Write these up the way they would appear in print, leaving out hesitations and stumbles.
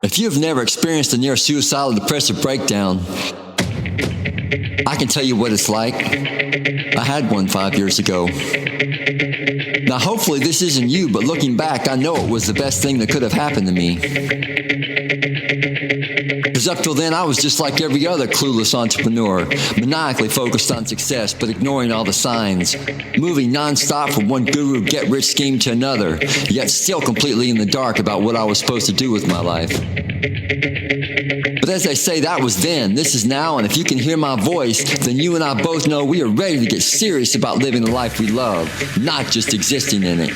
If you have never experienced a near suicidal depressive breakdown, I can tell you what it's like. I had one 5 years ago. Now, hopefully this isn't you, but looking back, I know it was the best thing that could have happened to me. Because up till then, I was just like every other clueless entrepreneur, maniacally focused on success, but ignoring all the signs, moving nonstop from one guru get-rich scheme to another, yet still completely in the dark about what I was supposed to do with my life. But as they say, that was then, this is now, and if you can hear my voice, then you and I both know we are ready to get serious about living the life we love, not just existing in it.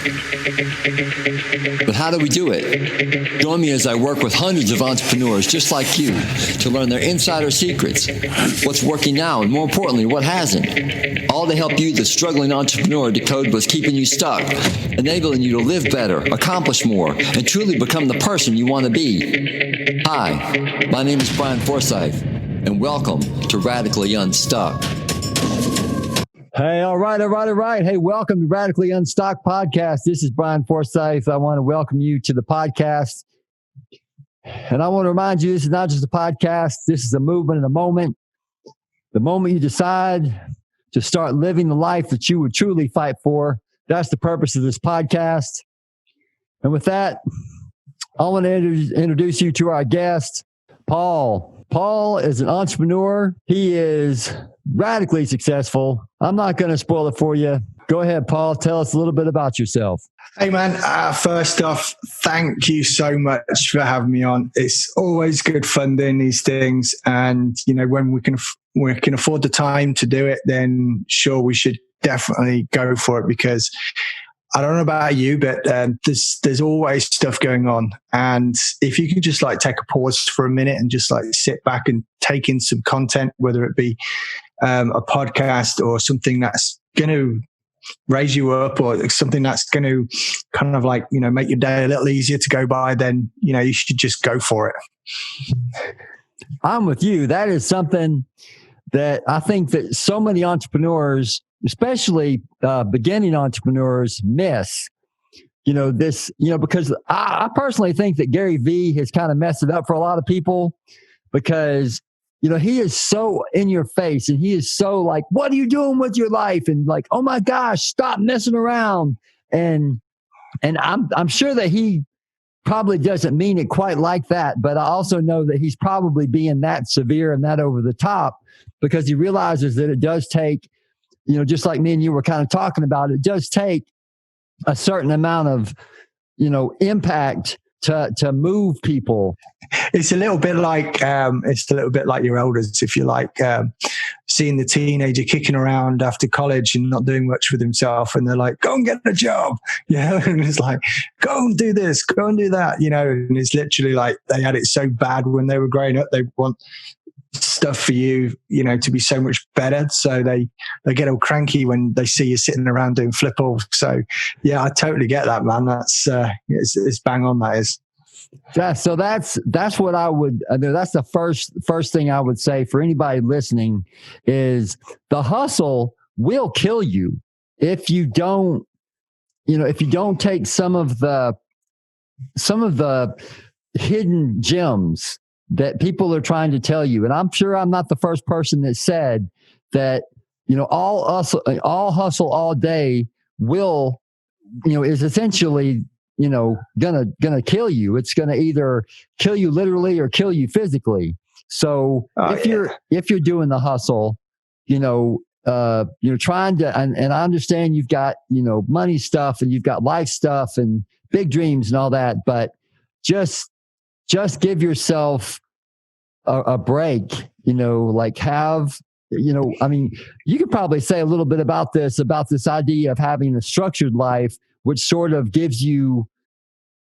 But how do we do it? Join me as I work with hundreds of entrepreneurs just like you to learn their insider secrets, what's working now, and more importantly, what hasn't. All to help you, the struggling entrepreneur, decode what's keeping you stuck, enabling you to live better, accomplish more, and truly become the person you want to be. Hi, my name is Bryan Forsythe, and welcome to Radically Unstuck. Hey, all right. Hey, welcome to Radically Unstuck podcast. This is Bryan Forsythe. I want to welcome you to the podcast. And I want to remind you, this is not just a podcast. This is a movement and a moment. The moment you decide to start living the life that you would truly fight for, that's the purpose of this podcast. And with that, I want to introduce you to our guest, Paul. Paul is an entrepreneur. He is radically successful. I'm not going to spoil it for you. Go ahead, Paul. Tell us a little bit about yourself. Hey, man. First off, thank you so much for having me on. It's always good fun doing these things. And, you know, when we can afford the time to do it, then sure, we should definitely go for it, because I don't know about you, but there's always stuff going on. And if you can just like take a pause for a minute and just like sit back and take in some content, whether it be a podcast or something that's going to raise you up, or something that's going to kind of like, you know, make your day a little easier to go by, then, you know, you should just go for it. I'm with you. That is something that I think that so many entrepreneurs, especially beginning entrepreneurs, miss. You know, this, you know, because I personally think that Gary Vee has kind of messed it up for a lot of people, because, you know, he is so in your face and he is so like, what are you doing with your life? And like, oh my gosh, stop messing around. And I'm sure that he probably doesn't mean it quite like that, but I also know that he's probably being that severe and that over the top, because he realizes that it does take, you know, just like me and you were kind of talking about, it does take a certain amount of, you know, impact to move people. It's a little bit like your elders. If you like seeing the teenager kicking around after college and not doing much with himself, and they're like, go and get a job, you know, and it's like, go and do this, go and do that, you know, and it's literally like they had it so bad when they were growing up. They want stuff for you, you know, to be so much better. So they get all cranky when they see you sitting around doing flip-offs. So yeah, I totally get that, man. That's it's bang on, that is. Yeah, so that's what I would. That's the first thing I would say for anybody listening is the hustle will kill you if you don't, you know, if you don't take some of the hidden gems that people are trying to tell you. And I'm sure I'm not the first person that said that, you know, all hustle all day will, you know, is essentially, you know, gonna kill you. It's gonna either kill you literally or kill you physically. So if you're doing the hustle, you know, you're trying to, and I understand you've got, you know, money stuff and you've got life stuff and big dreams and all that, but just give yourself a break, you know, like have, you know, I mean, you could probably say a little bit about this idea of having a structured life, which sort of gives you,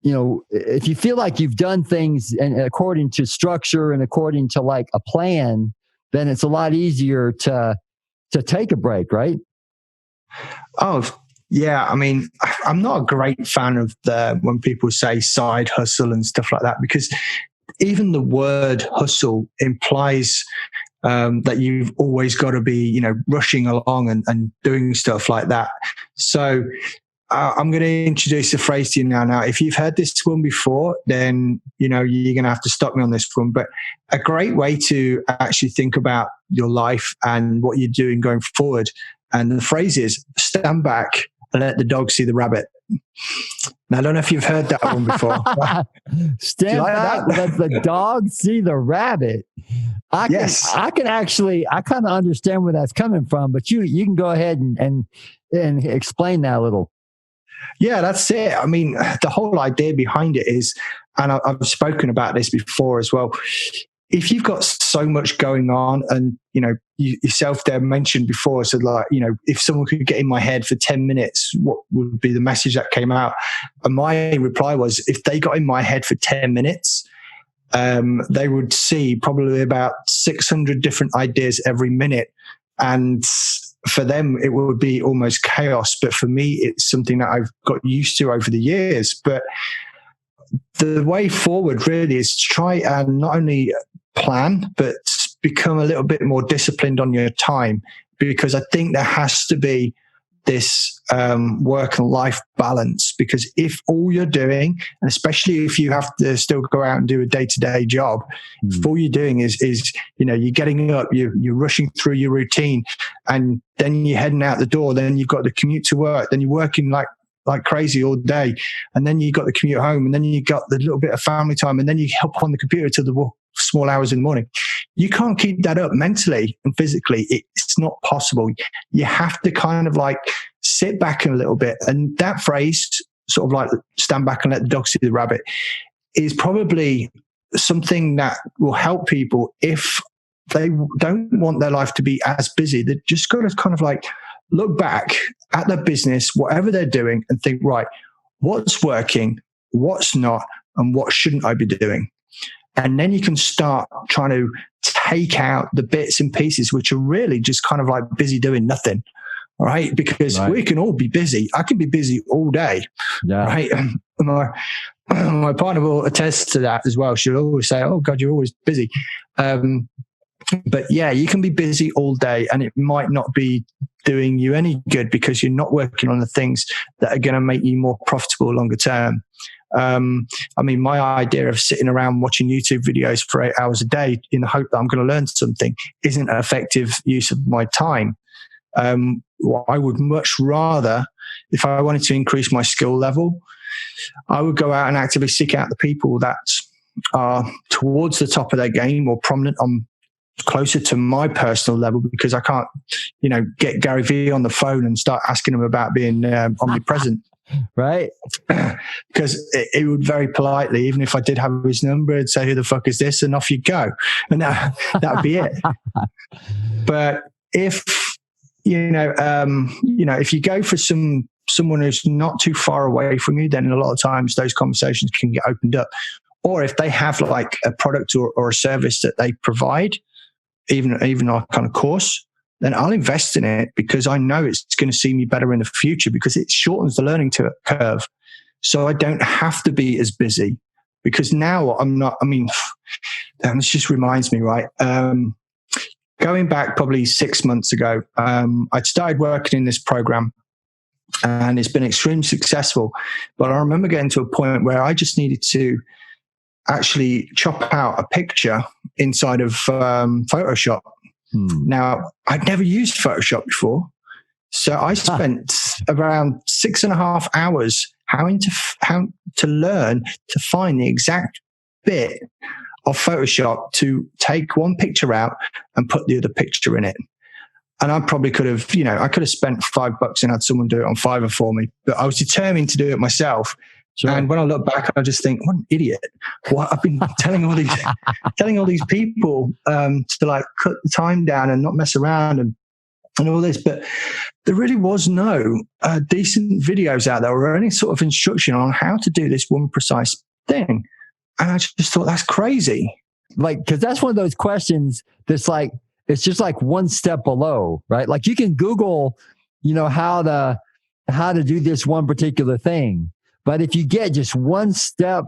you know, if you feel like you've done things and according to structure and according to like a plan, then it's a lot easier to take a break, right? Oh, yeah. I mean, I'm not a great fan of when people say side hustle and stuff like that, because even the word hustle implies that you've always got to be, you know, rushing along and doing stuff like that. So I'm going to introduce a phrase to you now. Now, if you've heard this one before, then, you're going to have to stop me on this one. But a great way to actually think about your life and what you're doing going forward. And the phrase is, stand back and let the dog see the rabbit. Now, I don't know if you've heard that one before. Stand back, let the dog see the rabbit. I kind of understand where that's coming from, but you can go ahead and explain that a little. Yeah, that's it. I mean, the whole idea behind it is, and I've spoken about this before as well, if you've got so much going on, and, you yourself there mentioned before, so like, if someone could get in my head for 10 minutes, what would be the message that came out? And my reply was, if they got in my head for 10 minutes, they would see probably about 600 different ideas every minute. And for them, it would be almost chaos. But for me, it's something that I've got used to over the years. But the way forward really is to try and not only plan, but become a little bit more disciplined on your time, because I think there has to be this work and life balance. Because if all you're doing, and especially if you have to still go out and do a day-to-day job, if all you're doing is you're getting up, you're rushing through your routine, and then you're heading out the door, then you've got the commute to work, then you're working like crazy all day, and then you got the commute home, and then you got the little bit of family time, and then you hop on the computer till the small hours in the morning. You can't keep that up mentally and physically. It's not possible. You have to kind of like sit back a little bit. And that phrase, sort of like stand back and let the dog see the rabbit, is probably something that will help people if they don't want their life to be as busy. They're just got to kind of like look back at their business, whatever they're doing, and think, right, what's working, what's not, and what shouldn't I be doing? And then you can start trying to take out the bits and pieces, which are really just kind of like busy doing nothing. Right. Because we can all be busy. I can be busy all day. Yeah. Right. My partner will attest to that as well. She'll always say, oh God, you're always busy. But yeah, you can be busy all day, and it might not be doing you any good because you're not working on the things that are going to make you more profitable longer term. I mean, my idea of sitting around watching YouTube videos for 8 hours a day in the hope that I'm going to learn something isn't an effective use of my time. I would much rather, if I wanted to increase my skill level, I would go out and actively seek out the people that are towards the top of their game or prominent on closer to my personal level, because I can't, get Gary Vee on the phone and start asking him about being omnipresent. Right. Because it would very politely, even if I did have his number, I'd say, who the fuck is this? And off you go. And that would be it. But if, if you go for someone who's not too far away from you, then a lot of times those conversations can get opened up. Or if they have like a product or a service that they provide, even our kind of course, then I'll invest in it because I know it's going to see me better in the future, because it shortens the learning curve. So I don't have to be as busy, because now I'm not, this just reminds me, right? Going back probably 6 months ago, I'd started working in this program and it's been extremely successful. But I remember getting to a point where I just needed to actually chop out a picture inside of Photoshop. Now, I'd never used Photoshop before. So I spent around 6.5 hours how to learn to find the exact bit of Photoshop to take one picture out and put the other picture in it. And I probably could have, I could have spent $5 and had someone do it on Fiverr for me, but I was determined to do it myself. Sure. And when I look back, I just think, what an idiot! What I've been telling all these people to like cut the time down and not mess around and all this, but there really was no decent videos out there or any sort of instruction on how to do this one precise thing. And I just thought, that's crazy. Like, because that's one of those questions that's like, it's just like one step below, right? Like you can Google, how to do this one particular thing. But if you get just one step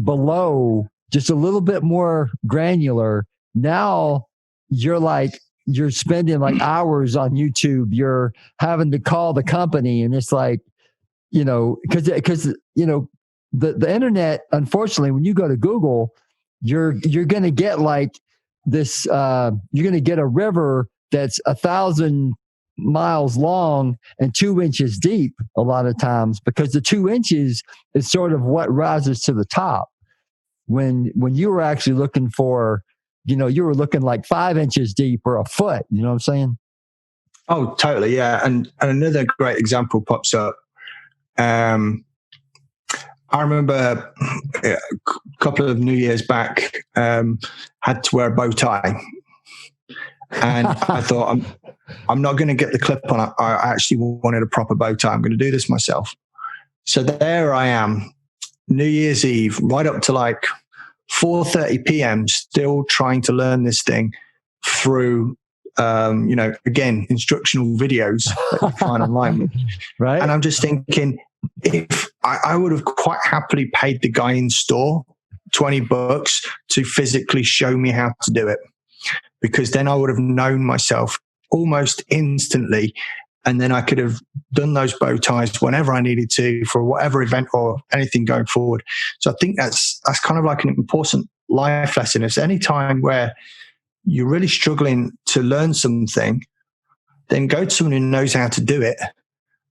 below, just a little bit more granular, now you're spending like hours on YouTube. You're having to call the company, and it's like, because the internet, unfortunately, when you go to Google, you're going to get like this, you're going to get a river that's 1,000 miles long and 2 inches deep a lot of times, because the 2 inches is sort of what rises to the top. When you were actually looking for, you were looking like 5 inches deep or a foot, you know what I'm saying? Oh, totally. Yeah. And another great example pops up. I remember a couple of New Year's back, had to wear a bow tie. And I thought, I'm not going to get the clip on. I actually wanted a proper bow tie. I'm going to do this myself. So there I am, New Year's Eve, right up to like 4:30 p.m., still trying to learn this thing through, again, instructional videos that you find online. Right. And I'm just thinking, if I would have quite happily paid the guy in store $20 to physically show me how to do it, because then I would have known myself almost instantly. And then I could have done those bow ties whenever I needed to for whatever event or anything going forward. So I think that's kind of like an important life lesson. If there's any time where you're really struggling to learn something, then go to someone who knows how to do it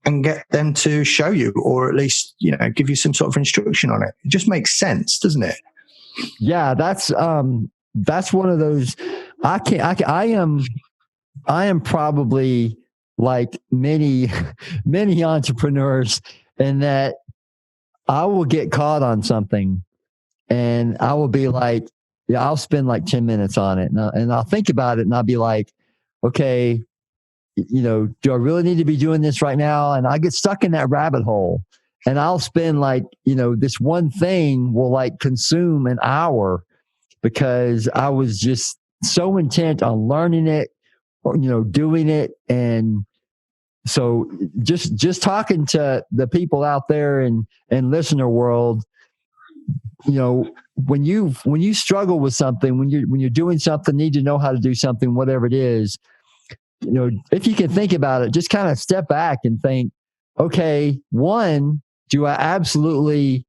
and get them to show you, or at least, give you some sort of instruction on it. It just makes sense, doesn't it? Yeah, that's one of those. I am probably like many entrepreneurs, in that I will get caught on something and I will be like, yeah, I'll spend like 10 minutes on it, and I'll think about it, and I'll be like, okay, do I really need to be doing this right now? And I get stuck in that rabbit hole, and I'll spend like, this one thing will like consume an hour, because I was just so intent on learning it, or, doing it. And so just talking to the people out there in listener world, when you struggle with something, when you're doing something, need to know how to do something, whatever it is, if you can think about it, just kind of step back and think, okay, one, do I absolutely,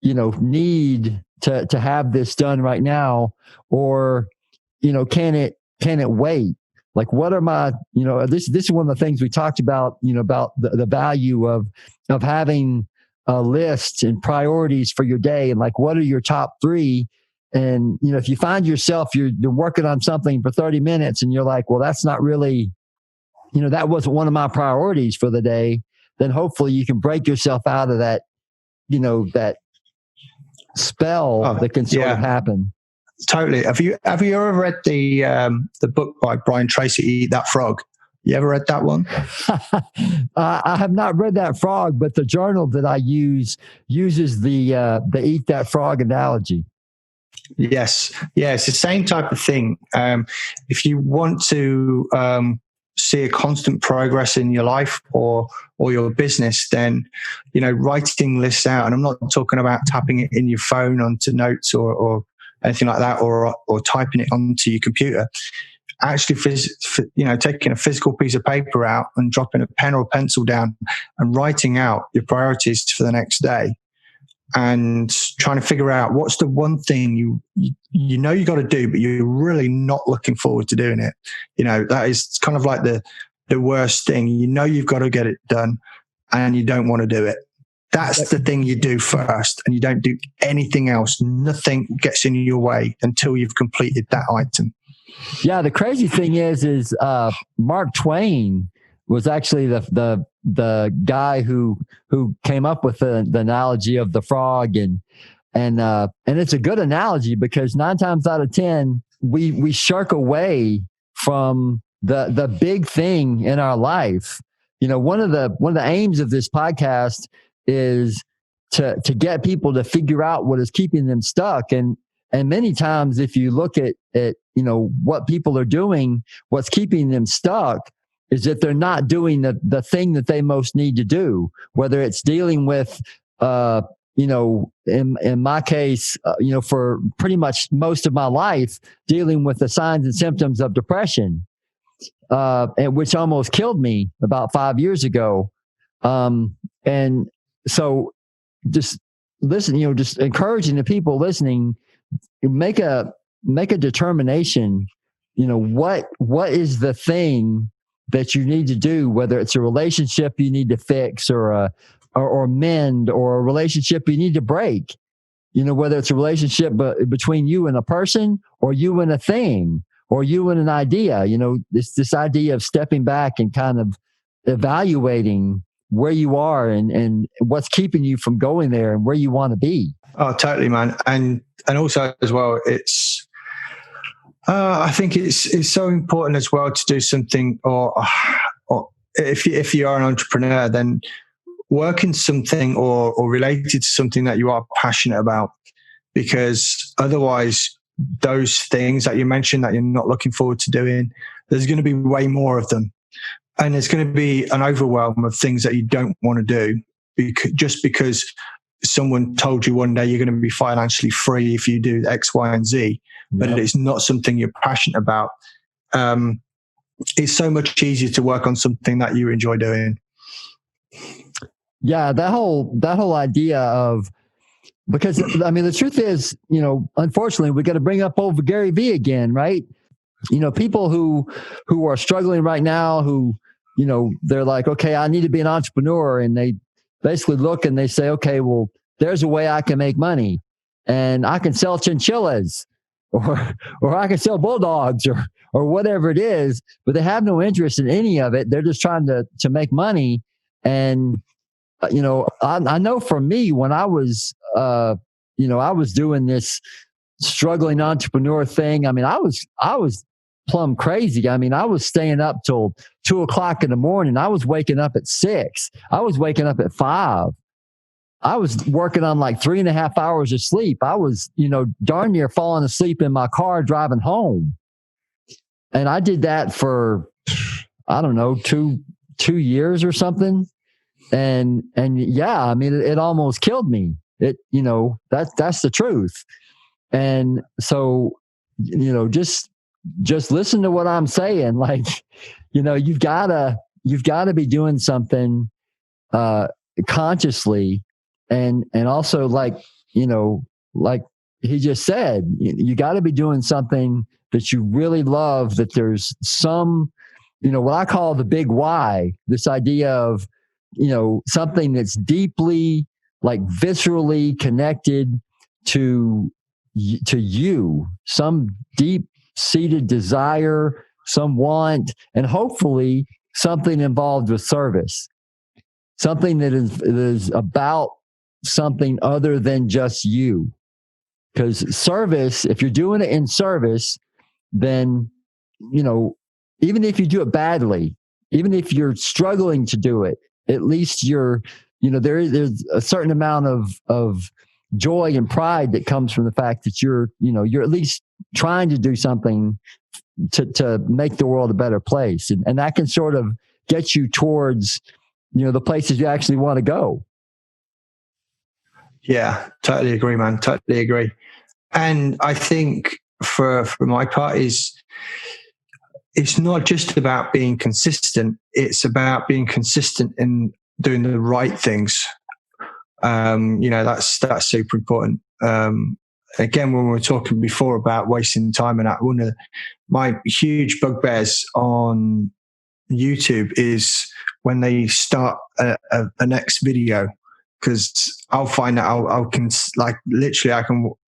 need to have this done right now? Or, can it wait? Like, what are my, this is one of the things we talked about, about the value of having a list and priorities for your day, and like, what are your top three? And, if you find yourself, you're working on something for 30 minutes and you're like, well, that's not really, that wasn't one of my priorities for the day, then hopefully you can break yourself out of that, that spell that can sort of happen. Totally. Have you ever read the book by Brian Tracy, Eat That Frog? You ever read that one? I have not read that frog, but the journal that I use uses the Eat That Frog analogy. Yes. Yeah, it's the same type of thing. If you want to see a constant progress in your life or your business, then, writing lists out, and I'm not talking about tapping it in your phone onto notes or anything like that, or typing it onto your computer. Actually, taking a physical piece of paper out and dropping a pen or pencil down and writing out your priorities for the next day, and trying to figure out what's the one thing you got to do, but you're really not looking forward to doing it. That is kind of like the worst thing. You've got to get it done, and you don't want to do it. That's the thing you do first, and you don't do anything else. Nothing gets in your way until you've completed that item. Yeah, the crazy thing is Mark Twain was actually the guy who came up with the analogy of the frog, and it's a good analogy, because 9 times out of 10 we shirk away from the big thing in our life. One of the aims of this podcast is to get people to figure out what is keeping them stuck, and many times if you look at what people are doing, what's keeping them stuck is that they're not doing the thing that they most need to do, whether it's dealing with, in my case, for pretty much most of my life, dealing with the signs and symptoms of depression, and which almost killed me about 5 years ago. And so just listen, just encouraging the people listening, make a determination, what is the thing that you need to do, whether it's a relationship you need to fix or mend, or a relationship you need to break, whether it's a relationship between you and a person, or you and a thing, or you and an idea. This idea of stepping back and kind of evaluating where you are and what's keeping you from going there and where you want to be. Oh, totally, man. And also as well, it's, I think it's so important as well to do something, or if you are an entrepreneur, then work in something or related to something that you are passionate about, because otherwise those things that you mentioned that you're not looking forward to doing, there's going to be way more of them. And there's going to be an overwhelm of things that you don't want to do just because someone told you one day you're going to be financially free if you do X, Y, and Z, but it's not something you're passionate about. It's so much easier to work on something that you enjoy doing. Yeah, that whole idea of, because the truth is, unfortunately, we got to bring up old Gary Vee again, right? People who are struggling right now, who, they're like, okay, I need to be an entrepreneur. And they basically look and they say, okay, well, there's a way I can make money, and I can sell chinchillas or I can sell bulldogs or whatever it is, but they have no interest in any of it. They're just trying to make money. And, I know for me, when I was, I was doing this struggling entrepreneur thing. I was plumb crazy. I was staying up till 2:00 in the morning. I was waking up at 6. I was waking up at 5. I was working on like 3.5 hours of sleep. I was, darn near falling asleep in my car driving home. And I did that for, I don't know, two years or something. And yeah, it almost killed me. That's the truth. And so, just listen to what I'm saying. Like, you've gotta be doing something, consciously. And also, like he just said, you gotta be doing something that you really love, that there's some, what I call the big why, this idea of, something that's deeply, like, viscerally connected to you, some deep-seated desire, some want, and hopefully something involved with service, something that is about something other than just you. Because service, if you're doing it in service, then, even if you do it badly, even if you're struggling to do it, at least you're, there's a certain amount of joy and pride that comes from the fact that you're at least trying to do something to make the world a better place. And that can sort of get you towards, the places you actually want to go. Yeah, totally agree, man. Totally agree. And I think for my part it's not just about being consistent. It's about being consistent in doing the right things. That's super important. Again, when we were talking before about wasting time, and one of my huge bugbears on YouTube is when they start a next video, because I'll find that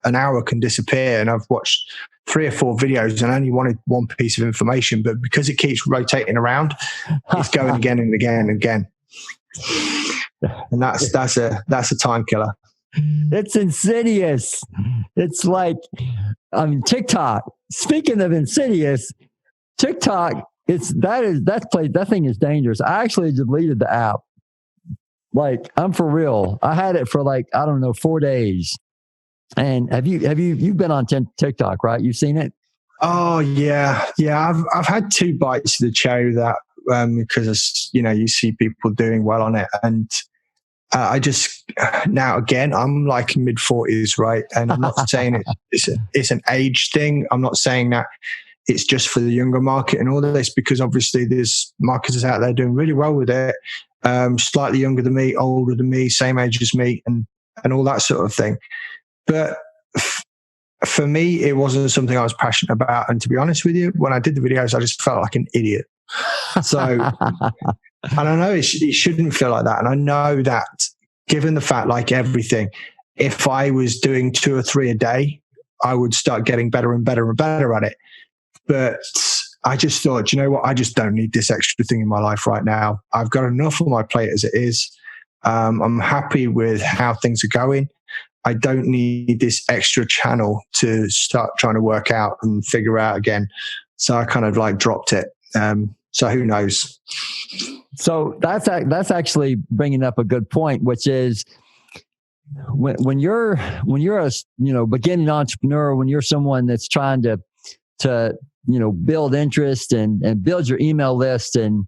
an hour can disappear, and I've watched 3 or 4 videos and only wanted one piece of information, but because it keeps rotating around, it's going again and again and again. And that's a time killer. It's insidious. It's like, TikTok. Speaking of insidious, TikTok, that thing is dangerous. I actually deleted the app. Like, I'm for real. I had it for 4 days. And you've been on TikTok, right? You've seen it? Oh yeah. I've had 2 bites of the cherry that because you see people doing well on it, and I just now again I'm like mid-40s, right? And I'm not saying it's an age thing. I'm not saying that it's just for the younger market and all of this, because obviously there's marketers out there doing really well with it, slightly younger than me, older than me, same age as me, and all that sort of thing. But for me, it wasn't something I was passionate about. And to be honest with you, when I did the videos, I just felt like an idiot. So, and I know it shouldn't feel like that. And I know that given the fact, like everything, if I was doing 2 or 3 a day, I would start getting better and better and better at it. But I just thought, you know what? I just don't need this extra thing in my life right now. I've got enough on my plate as it is. I'm happy with how things are going. I don't need this extra channel to start trying to work out and figure out again. So I kind of like dropped it. So who knows? So that's actually bringing up a good point, which is when you're a beginning entrepreneur, when you're someone that's trying to build interest and build your email list and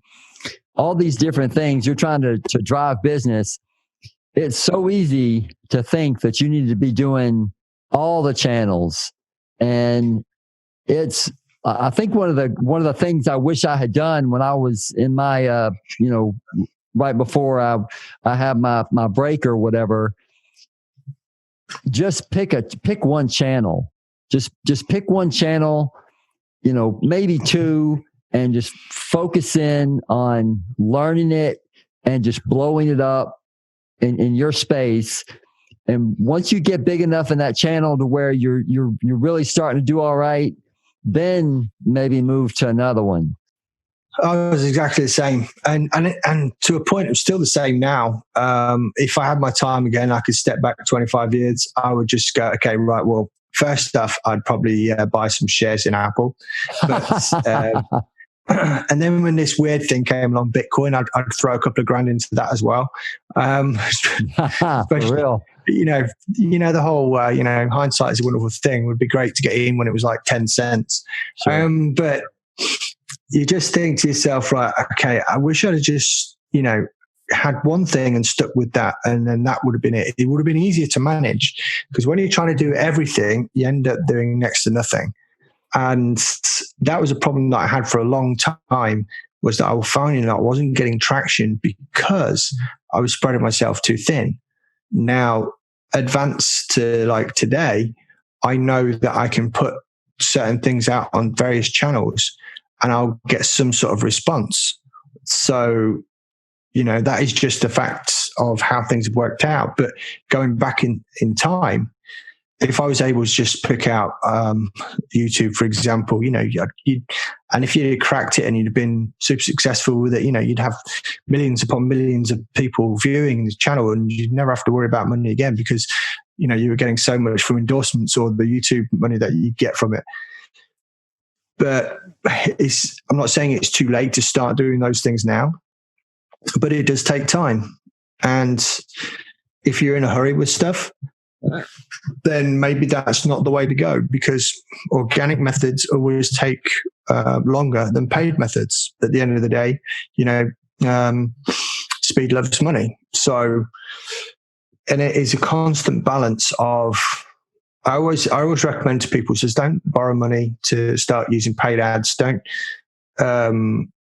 all these different things, you're trying to drive business. It's so easy to think that you need to be doing all the channels. And I think one of the things I wish I had done when I was in my, right before I had my break or whatever, just pick one channel, just pick one channel, maybe 2, and just focus in on learning it and just blowing it up in your space. And once you get big enough in that channel to where you're really starting to do all right, then maybe move to another one. I was exactly the same. And to a point, it's still the same now. If I had my time again, I could step back 25 years. I would just go, okay, right. Well, first off, I'd probably buy some shares in Apple. But, and then when this weird thing came along, Bitcoin, I'd throw a couple of grand into that as well. For real. The whole, hindsight is a wonderful thing. It would be great to get in when it was like 10 cents. Sure. But you just think to yourself, right, okay, I wish I'd have just, had one thing and stuck with that. And then that would have been it. It would have been easier to manage, because when you're trying to do everything, you end up doing next to nothing. And that was a problem that I had for a long time, was that I was finding that I wasn't getting traction because I was spreading myself too thin. Now, advanced to like today, I know that I can put certain things out on various channels and I'll get some sort of response. So, that is just the facts of how things have worked out. But going back in time, if I was able to just pick out YouTube, for example, and if you'd cracked it and you'd been super successful with it, you'd have millions upon millions of people viewing the channel, and you'd never have to worry about money again, because you were getting so much from endorsements or the YouTube money that you get from it. But I'm not saying it's too late to start doing those things now, but it does take time. And if you're in a hurry with stuff, then maybe that's not the way to go, because organic methods always take longer than paid methods. At the end of the day, speed loves money. So, and it is a constant balance of, I always recommend to people, says, don't borrow money to start using paid ads. Don't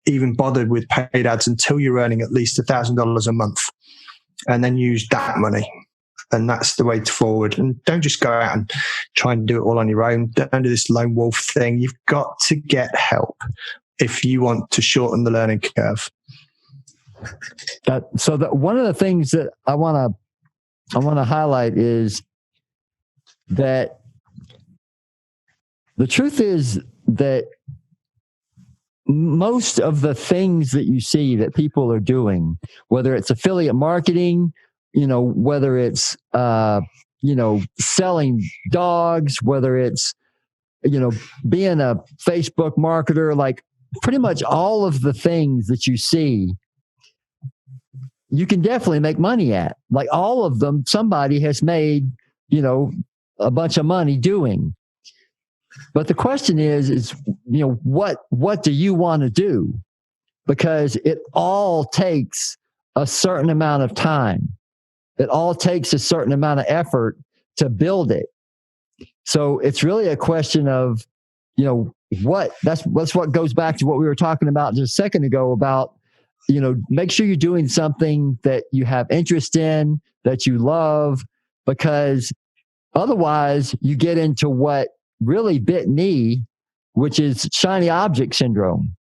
even bother with paid ads until you're earning at least $1,000 a month, and then use that money. And that's the way forward. And don't just go out and try and do it all on your own. Don't do this lone wolf thing. You've got to get help if you want to shorten the learning curve. One of the things that I want to highlight is that the truth is that most of the things that you see that people are doing, whether it's affiliate marketing, whether it's, selling dogs, whether it's, being a Facebook marketer, like pretty much all of the things that you see, you can definitely make money at. Like all of them, somebody has made, a bunch of money doing. But the question is, what do you want to do? Because it all takes a certain amount of time. It all takes a certain amount of effort to build it. So it's really a question of, that's what goes back to what we were talking about just a second ago about make sure you're doing something that you have interest in, that you love, because otherwise you get into what really bit me, which is shiny object syndrome.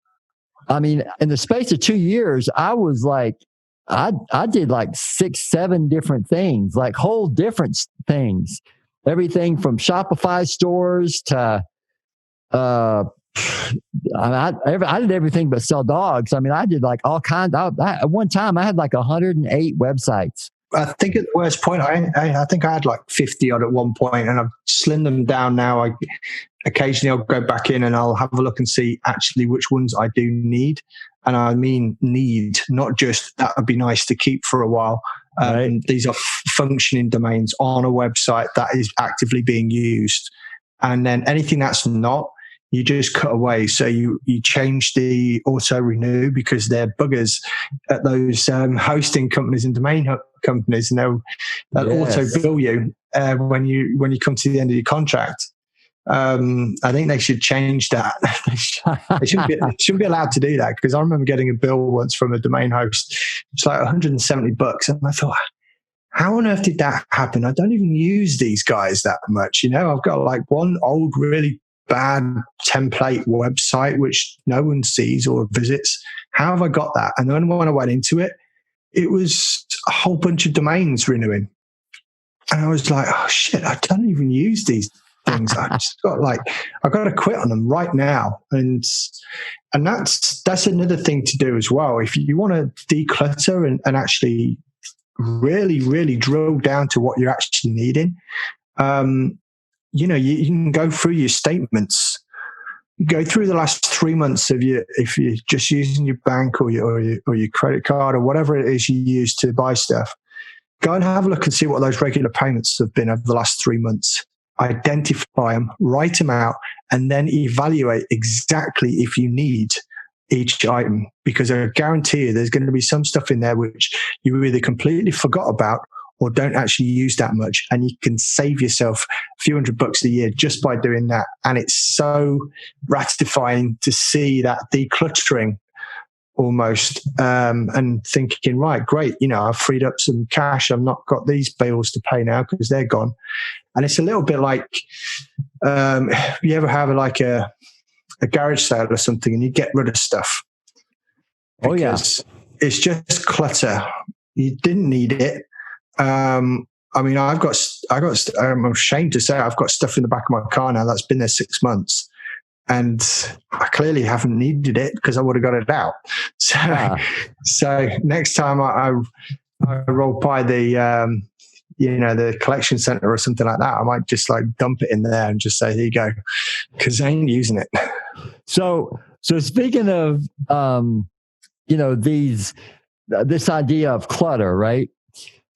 I mean, in the space of 2 years, I was like, I did like 6, 7 different things, like whole different things, everything from Shopify stores to, I did everything but sell dogs. I mean, I did like all kinds. At one time, I had like 108 websites. I think at the worst point, I think I had like 50 odd at one point, and I've slimmed them down now. Occasionally I'll go back in and I'll have a look and see actually which ones I do need. And I mean need, not just that would be nice to keep for a while. Right. These are functioning domains on a website that is actively being used. And then anything that's not, you just cut away. So you change the auto renew, because they're buggers at those hosting companies and domain companies, and they'll auto bill you when you come to the end of your contract. I think they should change that. They shouldn't be allowed to do that, because I remember getting a bill once from a domain host. It's like $170, and I thought, how on earth did that happen? I don't even use these guys that much. I've got like one old, really bad template website which no one sees or visits. How have I got that? And then when I went into it, it was a whole bunch of domains renewing. And I was like, oh shit, I don't even use these things. I've got to quit on them right now. And that's another thing to do as well. If you want to declutter and actually really, really drill down to what you're actually needing, you can go through your statements. Go through the last 3 months of if you're just using your bank or your credit card or whatever it is you use to buy stuff. Go and have a look and see what those regular payments have been over the last 3 months. Identify them, write them out, and then evaluate exactly if you need each item. Because I guarantee you there's going to be some stuff in there which you either completely forgot about or don't actually use that much, and you can save yourself a few $100 a year just by doing that. And it's so gratifying to see that decluttering almost, and thinking, right, great, I've freed up some cash. I've not got these bills to pay now because they're gone. And it's a little bit like, you ever have like a garage sale or something and you get rid of stuff. Oh yeah. It's just clutter. You didn't need it. I'm ashamed to say I've got stuff in the back of my car now that's been there 6 months, and I clearly haven't needed it because I would have got it out. So next time I roll by the collection center or something like that, I might just like dump it in there and just say, here you go, because I ain't using it. So speaking of, this idea of clutter, right?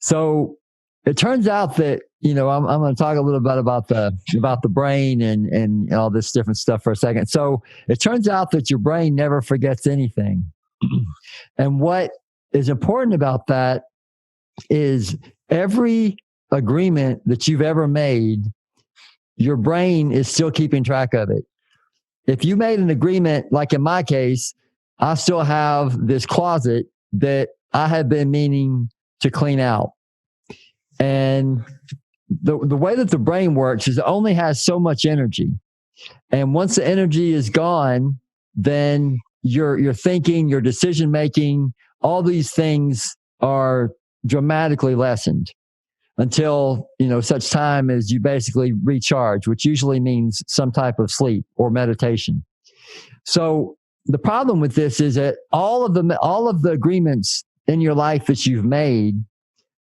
So it turns out that, I'm going to talk a little bit about the brain and all this different stuff for a second. So it turns out that your brain never forgets anything. And what is important about that is every agreement that you've ever made, your brain is still keeping track of it. If you made an agreement, like in my case, I still have this closet that I have been meaning to clean out. And the way that the brain works is it only has so much energy. And once the energy is gone, then your thinking, your decision making, all these things are dramatically lessened until, such time as you basically recharge, which usually means some type of sleep or meditation. So the problem with this is that all of the agreements in your life that you've made,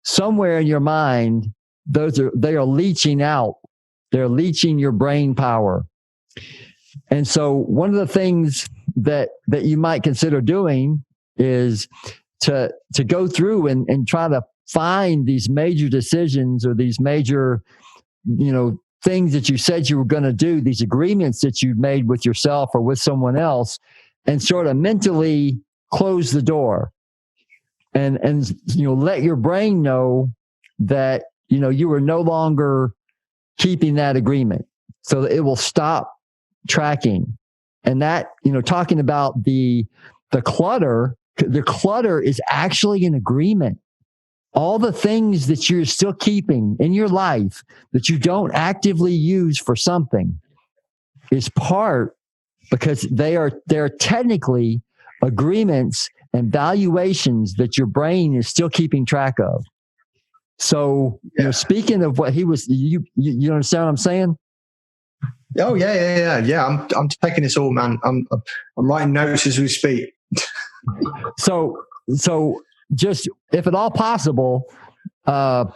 somewhere in your mind, they are leaching out. They're leaching your brain power. And so one of the things that you might consider doing is to go through and try to find these major decisions or these major, things that you said you were going to do, these agreements that you've made with yourself or with someone else, and sort of mentally close the door and let your brain know that, you are no longer keeping that agreement, so that it will stop tracking. And that, talking about the clutter the clutter is actually an agreement. All the things that you're still keeping in your life that you don't actively use for something is part, because they're technically agreements and valuations that your brain is still keeping track of. So, speaking of what he was, you understand what I'm saying? Oh yeah. I'm taking this all, man. I'm writing notes as we speak. So just, if at all possible, declutter,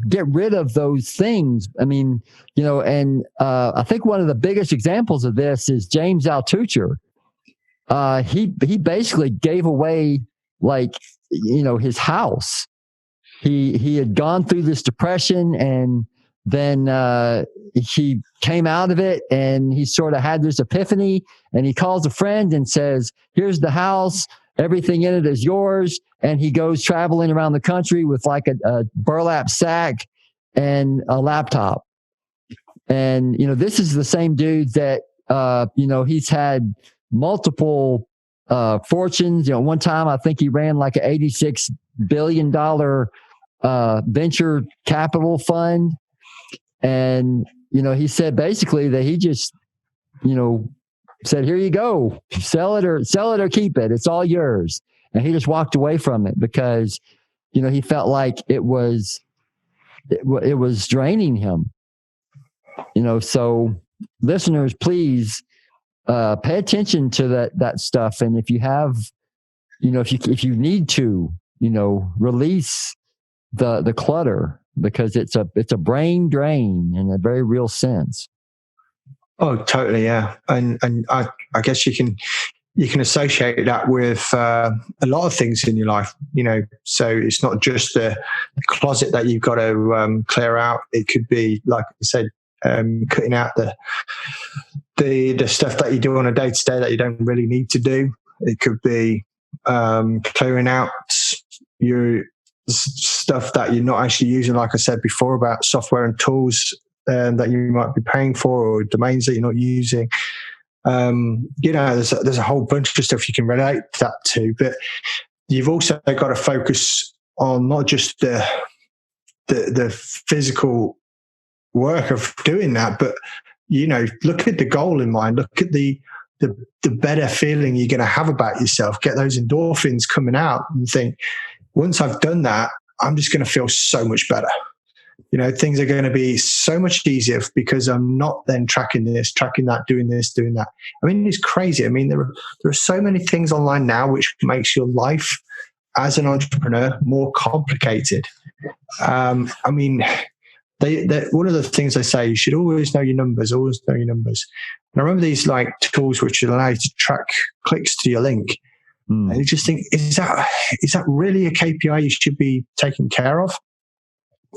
get rid of those things. I mean, and I think one of the biggest examples of this is James Altucher. He basically gave away, his house. He had gone through this depression, and then he came out of it, and he sort of had this epiphany, and he calls a friend and says, here's the house, everything in it is yours. And he goes traveling around the country with like a burlap sack and a laptop. And, this is the same dude that, he's had multiple fortunes. One time I think he ran like an $86 billion venture capital fund. And, he said basically that he just, said, here you go, sell it or keep it. It's all yours. And he just walked away from it because, he felt like it was draining him. So listeners, please pay attention to that stuff. And if you have, if you need to, release the clutter, because it's a brain drain in a very real sense. Oh, totally, yeah. And I guess you can associate that with a lot of things in your life, so it's not just the closet that you've got to clear out. It could be, like I said, cutting out the stuff that you do on a day-to-day that you don't really need to do. It could be clearing out your stuff that you're not actually using, like I said before, about software and tools that you might be paying for, or domains that you're not using. There's a whole bunch of stuff you can relate that to, but you've also got to focus on not just the physical work of doing that, but look at the goal in mind. Look at the better feeling you're going to have about yourself. Get those endorphins coming out and think, once I've done that, I'm just going to feel so much better. Things are going to be so much easier because I'm not then tracking this, tracking that, doing this, doing that. I mean, it's crazy. I mean, there are so many things online now which makes your life as an entrepreneur more complicated. I mean, one of the things they say, you should always know your numbers, always know your numbers. And I remember these tools which allow you to track clicks to your link. And you just think, is that really a KPI you should be taking care of?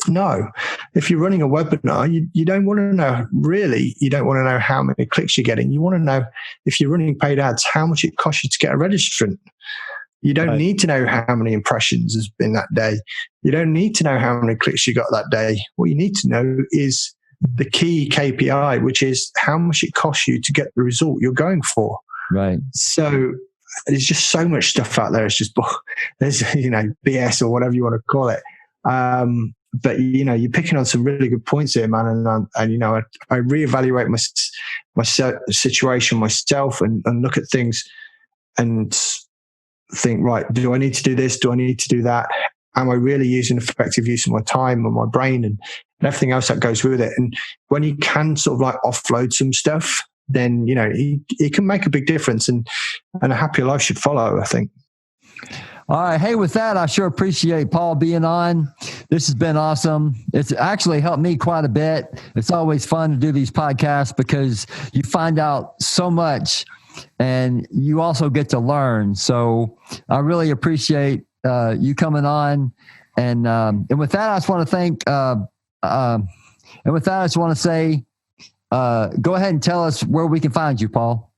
No. If you're running a webinar, you don't want to know, really, you don't want to know how many clicks you're getting. You want to know, if you're running paid ads, how much it costs you to get a registrant. You don't need to know how many impressions has been that day. You don't need to know how many clicks you got that day. What you need to know is the key KPI, which is how much it costs you to get the result you're going for. Right. So there's just so much stuff out there. It's just, there's, BS or whatever you want to call it. But, you're picking on some really good points here, man. And I reevaluate my situation myself and look at things and think, right, do I need to do this? Do I need to do that? Am I really using effective use of my time and my brain and everything else that goes with it? And when you can sort of offload some stuff, then, it can make a big difference, and a happier life should follow, I think. All right. Hey, with that, I sure appreciate Paul being on. This has been awesome. It's actually helped me quite a bit. It's always fun to do these podcasts because you find out so much and you also get to learn. So I really appreciate you coming on. And with that, I just want to thank, and with that, I just want to say, go ahead and tell us where we can find you, Paul.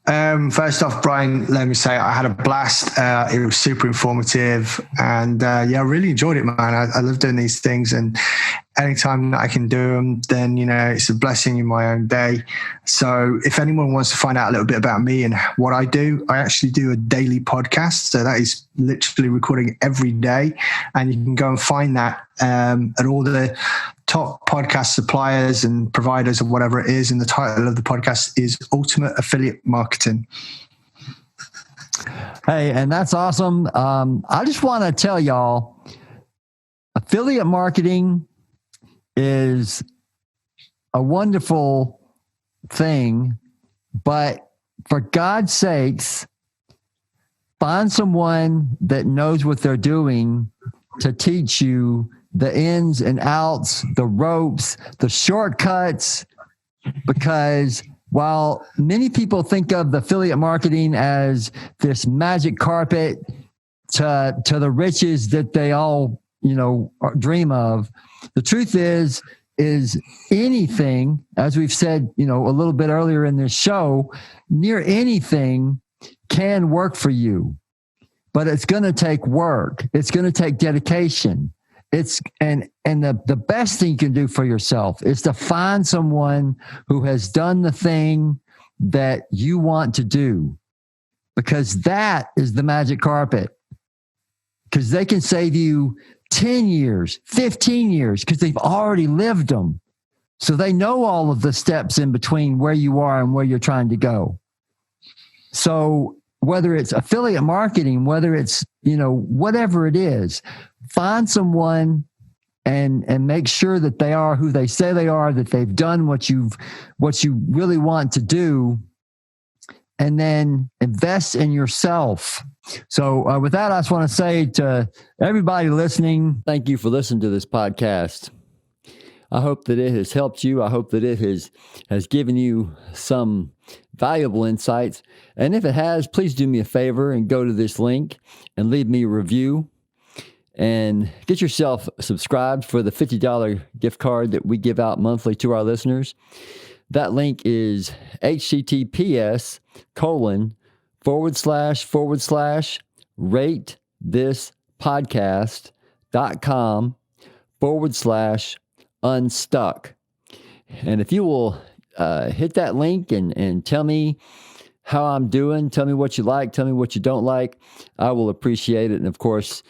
First off, Bryan, let me say I had a blast. It was super informative, and I really enjoyed it, man. I love doing these things, and anytime that I can do them, then, it's a blessing in my own day. So if anyone wants to find out a little bit about me and what I do, I actually do a daily podcast. So that is literally recording every day. And you can go and find that at all the top podcast suppliers and providers or whatever it is. And the title of the podcast is Ultimate Affiliate Marketing. Hey, and that's awesome. I just want to tell y'all, affiliate marketing is a wonderful thing, but for God's sakes, find someone that knows what they're doing to teach you the ins and outs, the ropes, the shortcuts, because while many people think of the affiliate marketing as this magic carpet to the riches that they all, dream of, the truth is anything, as we've said, a little bit earlier in this show, near anything can work for you, but it's going to take work. It's going to take dedication. And the best thing you can do for yourself is to find someone who has done the thing that you want to do, because that is the magic carpet, because they can save you 10 years, 15 years, because they've already lived them. So they know all of the steps in between where you are and where you're trying to go. So whether it's affiliate marketing, whether it's, whatever it is, find someone and make sure that they are who they say they are, that they've done what you really want to do, and then invest in yourself. So with that, I just want to say to everybody listening, thank you for listening to this podcast. I hope that it has helped you. I hope that it has given you some valuable insights. And if it has, please do me a favor and go to this link and leave me a review and get yourself subscribed for the $50 gift card that we give out monthly to our listeners. That link is https://ratethispodcast.com/unstuck. And if you will hit that link and tell me how I'm doing, tell me what you like, tell me what you don't like, I will appreciate it. And of course,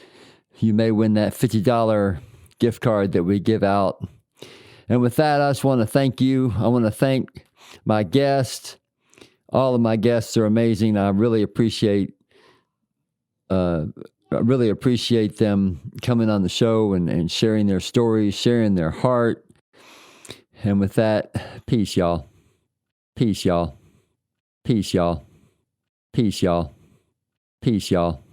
you may win that $50 gift card that we give out. And with that, I just want to thank you. I want to thank my guests. All of my guests are amazing. I really appreciate them coming on the show and sharing their stories, sharing their heart. And with that, peace, y'all. Peace, y'all. Peace, y'all. Peace, y'all. Peace, y'all.